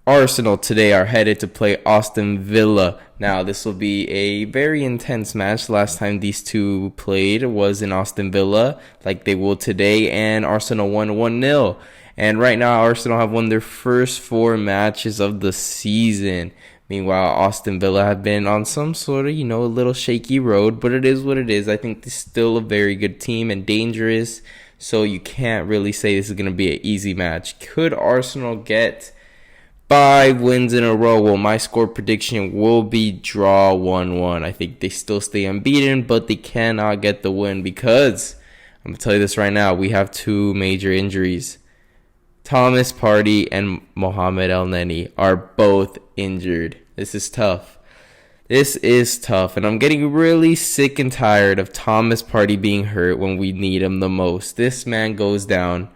Arsenal today are headed to play Aston Villa. Now, this will be a very intense match. Last time these two played was in Aston Villa, like they will today, and Arsenal won 1-0. And right now, Arsenal have won their first 4 matches of the season. Meanwhile, Aston Villa have been on some sort of, a little shaky road, but it is what it is. I think they're still a very good team and dangerous, so you can't really say this is going to be an easy match. Could Arsenal get 5 wins in a row? Well, my score prediction will be draw 1-1. I think they still stay unbeaten, but they cannot get the win because, I'm going to tell you this right now, we have 2 major injuries. Thomas Partey and Mohamed El Neni are both injured. This is tough. And I'm getting really sick and tired of Thomas Partey being hurt when we need him the most. This man goes down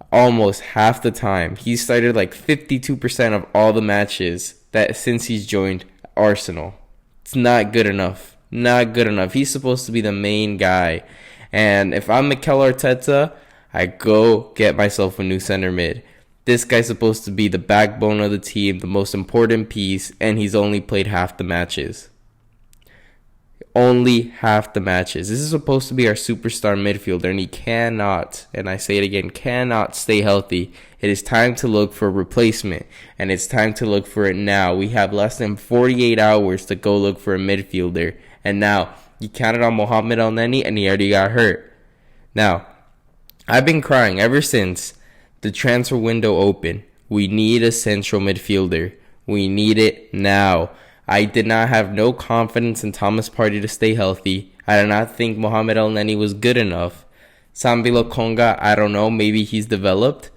almost half the time. He started like 52% of all the matches that since he's joined Arsenal. It's not good enough. Not good enough. He's supposed to be the main guy. And if I'm Mikel Arteta, I go get myself a new center mid. This guy's supposed to be the backbone of the team, the most important piece, and he's only played half the matches. Only half the matches. This is supposed to be our superstar midfielder, and he cannot, and I say it again, cannot stay healthy. It is time to look for a replacement, and it's time to look for it now. We have less than 48 hours to go look for a midfielder, and now you counted on Mohamed El Neni, and he already got hurt. Now, I've been crying ever since the transfer window opened. We need a central midfielder. We need it now. I did not have no confidence in Thomas Partey to stay healthy. I did not think Mohamed El Neni was good enough. Sambi Lokonga, I don't know, maybe he's developed.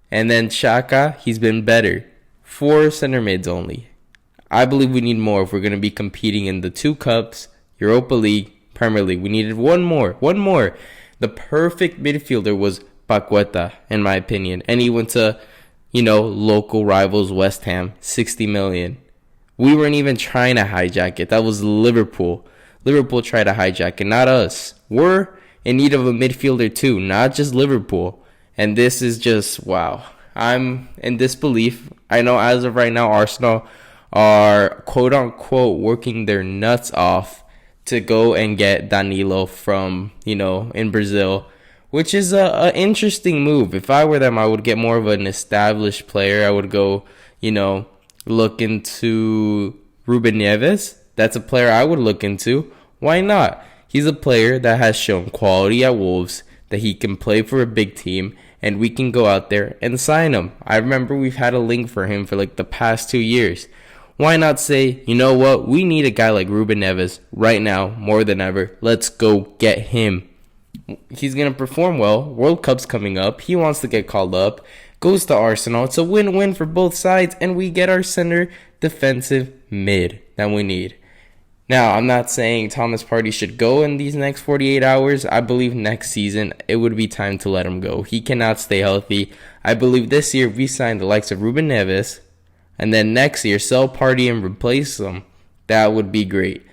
And then Xhaka, he's been better. 4 center mids only. I believe we need more if we're going to be competing in the 2 cups, Europa League, Premier League. We needed one more. The perfect midfielder was Paqueta, in my opinion. And he went to, local rivals West Ham, 60 million. We weren't even trying to hijack it. That was Liverpool. Liverpool tried to hijack it, not us. We're in need of a midfielder too, not just Liverpool. And this is just, wow. I'm in disbelief. I know as of right now, Arsenal are quote-unquote working their nuts off to go and get Danilo from, in Brazil, which is a interesting move. If I were them, I would get more of an established player. I would go, look into Ruben Neves. That's a player I would look into. Why not? He's a player that has shown quality at Wolves, that he can play for a big team, and we can go out there and sign him. I remember we've had a link for him for like the past 2 years. Why not say, you know what, we need a guy like Ruben Neves right now more than ever. Let's go get him. He's going to perform well. World Cup's coming up. He wants to get called up. Goes to Arsenal. It's a win-win for both sides, and we get our center defensive mid that we need. Now, I'm not saying Thomas Partey should go in these next 48 hours. I believe next season it would be time to let him go. He cannot stay healthy. I believe this year we sign the likes of Ruben Neves, and then next year sell Partey and replace him. That would be great.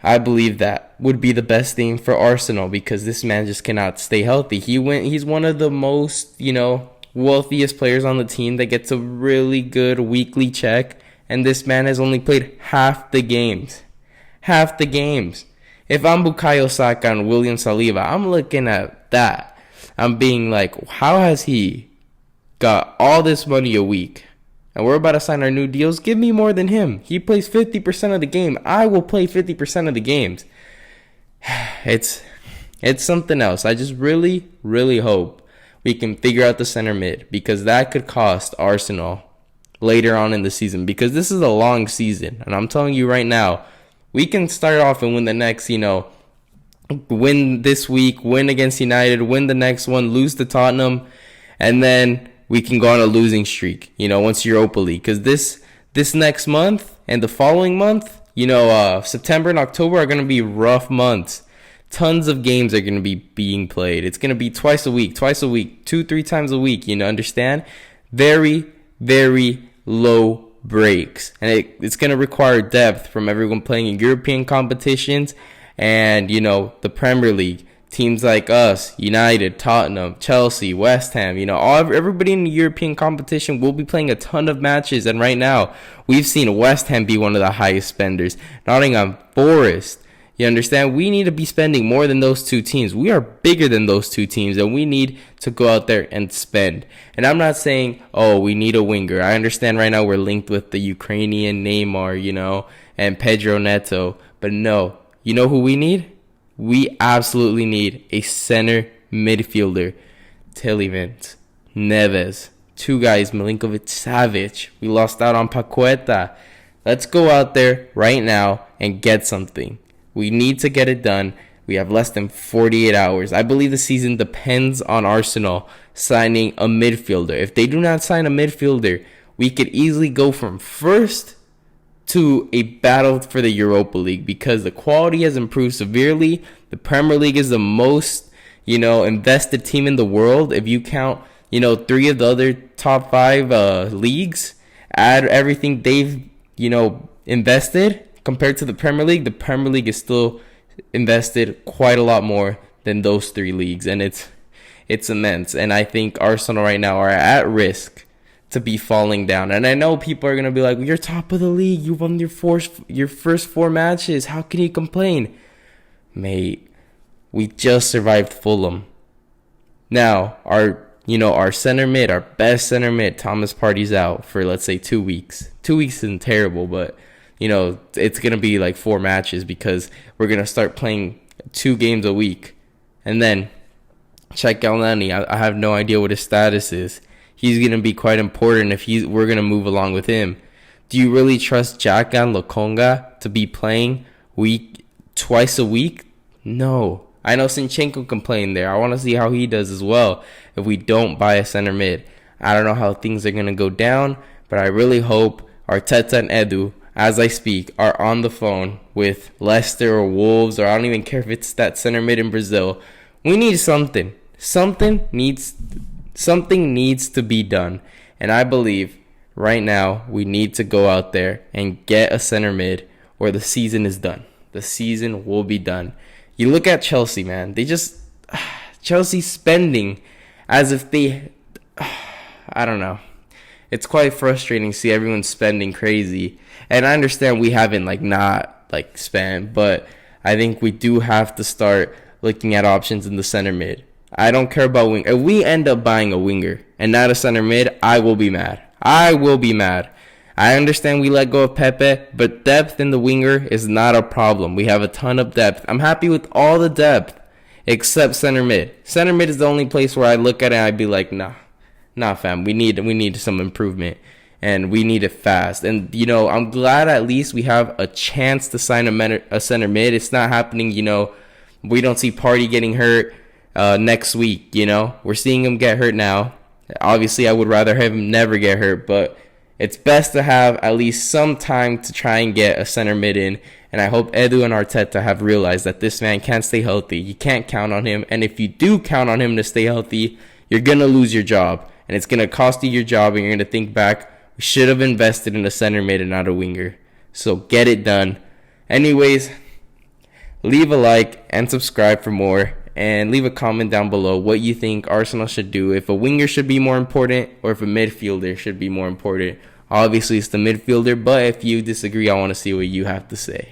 I believe that would be the best thing for Arsenal because this man just cannot stay healthy. He's one of the most, wealthiest players on the team that gets a really good weekly check, and this man has only played half the games. If I'm Bukayo Saka and William Saliba, I'm looking at that. I'm being like, how has he got all this money a week? And we're about to sign our new deals. Give me more than him. He plays 50% of the game. I will play 50% of the games. It's something else. I just really, really hope we can figure out the center mid, because that could cost Arsenal later on in the season, because this is a long season. And I'm telling you right now, we can start off and win the next, win this week, win against United, win the next one, lose to Tottenham, and then we can go on a losing streak, once Europa League. Because this next month and the following month, September and October are going to be rough months. Tons of games are going to be being played. It's going to be twice a week, 2-3 times a week, understand? Very, very low breaks. And it's going to require depth from everyone playing in European competitions and, the Premier League. Teams like us, United, Tottenham, Chelsea, West Ham, everybody in the European competition will be playing a ton of matches. And right now, we've seen West Ham be one of the highest spenders. Nottingham Forest. You understand? We need to be spending more than those two teams. We are bigger than those two teams, and we need to go out there and spend. And I'm not saying, oh, we need a winger. I understand right now we're linked with the Ukrainian Neymar, and Pedro Neto. But no, you know who we need? We absolutely need a center midfielder. Tielemans, Neves, two guys, Milinkovic-Savic. We lost out on Paqueta. Let's go out there right now and get something. We need to get it done. We have less than 48 hours. I believe the season depends on Arsenal signing a midfielder. If they do not sign a midfielder, we could easily go from first to a battle for the Europa League, because the quality has improved severely. The Premier League is the most, invested team in the world. If you count, three of the other top five leagues, add everything they've, invested compared to the Premier League is still invested quite a lot more than those three leagues, and it's immense. And I think Arsenal right now are at risk to be falling down. And I know people are going to be like, you're top of the league. You won your first four matches. How can you complain? Mate, we just survived Fulham. Now, our center mid, our best center mid, Thomas Partey's out for, let's say, 2 weeks. 2 weeks isn't terrible, but, it's going to be like 4 matches, because we're going to start playing 2 games a week. And then, check Elneny. I have no idea what his status is. He's going to be quite important if we're going to move along with him. Do you really trust Xhaka and Lokonga to be playing twice a week? No. I know Zinchenko can play in there. I want to see how he does as well if we don't buy a center mid. I don't know how things are going to go down, but I really hope Arteta and Edu, as I speak, are on the phone with Leicester or Wolves, or I don't even care if it's that center mid in Brazil. We need something. Something needs to be done. And I believe right now we need to go out there and get a center mid, or the season is done. The season will be done. You look at Chelsea, man. Chelsea's spending as if I don't know. It's quite frustrating to see everyone spending crazy. And I understand we haven't not spent, but I think we do have to start looking at options in the center mid. I don't care about wing. If we end up buying a winger and not a center mid, I will be mad. I understand we let go of Pepe, but depth in the winger is not a problem. We have a ton of depth. I'm happy with all the depth except center mid. Center mid is the only place where I look at it and I'd be like, nah, fam. We need some improvement, and we need it fast. And I'm glad at least we have a chance to sign a center mid. It's not happening. We don't see Partey getting hurt next week. We're seeing him get hurt now. Obviously, I would rather have him never get hurt, but it's best to have at least some time to try and get a center mid in. And I hope Edu and Arteta have realized that this man can't stay healthy. You can't count on him. And if you do count on him to stay healthy, you're going to lose your job. And it's going to cost you your job, and you're going to think back, we should have invested in a center mid and not a winger. So get it done. Anyways, leave a like and subscribe for more. And leave a comment down below what you think Arsenal should do. If a winger should be more important, or if a midfielder should be more important. Obviously, it's the midfielder, but if you disagree, I want to see what you have to say.